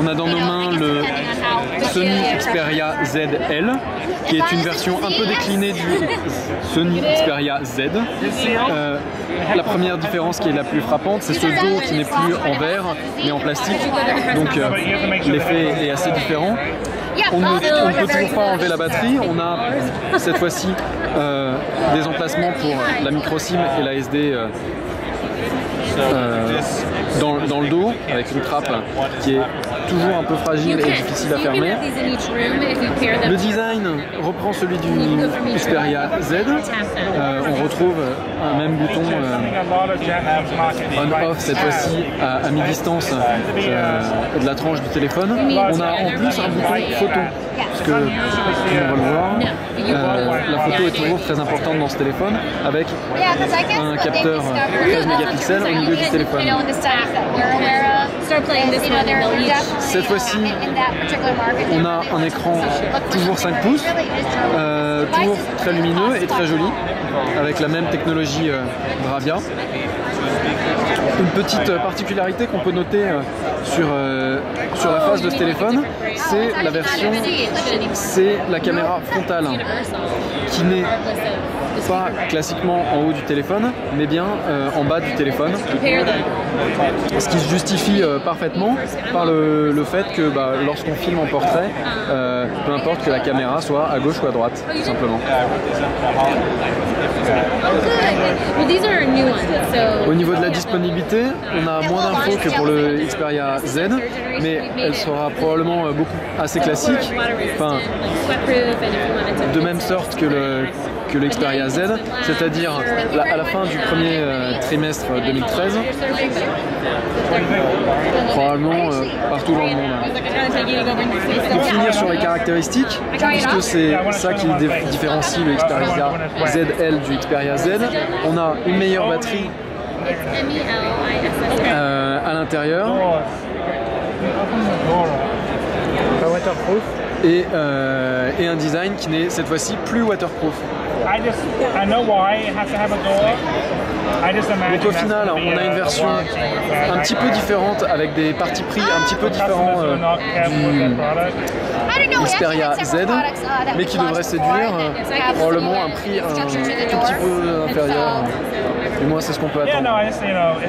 a dans nos mains le Sony Xperia ZL, qui est une version un peu déclinée du Sony Xperia Z. La première différence qui est la plus frappante, c'est ce dos qui n'est plus en verre mais en plastique, donc l'effet est assez différent. On ne peut toujours pas enlever la batterie. On a cette fois-ci des emplacements pour la micro SIM et la SD dans le dos, avec une trappe qui est toujours un peu fragile et difficile à fermer. Le design reprend celui du Xperia Z. On retrouve un même bouton on-off, cette fois-ci à mi-distance de la tranche du téléphone. On a en plus un bouton photo, parce que, on va le voir, la photo est toujours très importante dans ce téléphone, avec un capteur 13 mégapixels au milieu du téléphone. Cette fois-ci, on a un écran toujours 5 pouces, toujours très lumineux et très joli, avec la même technologie Bravia. Une petite particularité qu'on peut noter sur la face de ce téléphone, c'est la caméra frontale, qui n'est pas classiquement en haut du téléphone, mais bien en bas du téléphone. Ce qui se justifie parfaitement par le fait que lorsqu'on filme en portrait, peu importe que la caméra soit à gauche ou à droite, tout simplement. Au niveau de la disponibilité, on a moins d'infos que pour le Xperia Z, mais elle sera probablement assez classique, enfin, de même sorte que le Xperia Z, c'est-à-dire à la fin du premier trimestre 2013, probablement partout dans le monde. Pour finir sur les caractéristiques, puisque c'est ça qui différencie le Xperia ZL du Xperia Z, on a une meilleure batterie à l'intérieur et un design qui n'est cette fois-ci plus waterproof. Donc au final, on a une version un petit peu différente, avec des partis pris un petit peu différents du Xperia Z, mais qui devrait séduire probablement un prix un tout petit peu inférieur. Du moins, c'est ce qu'on peut attendre.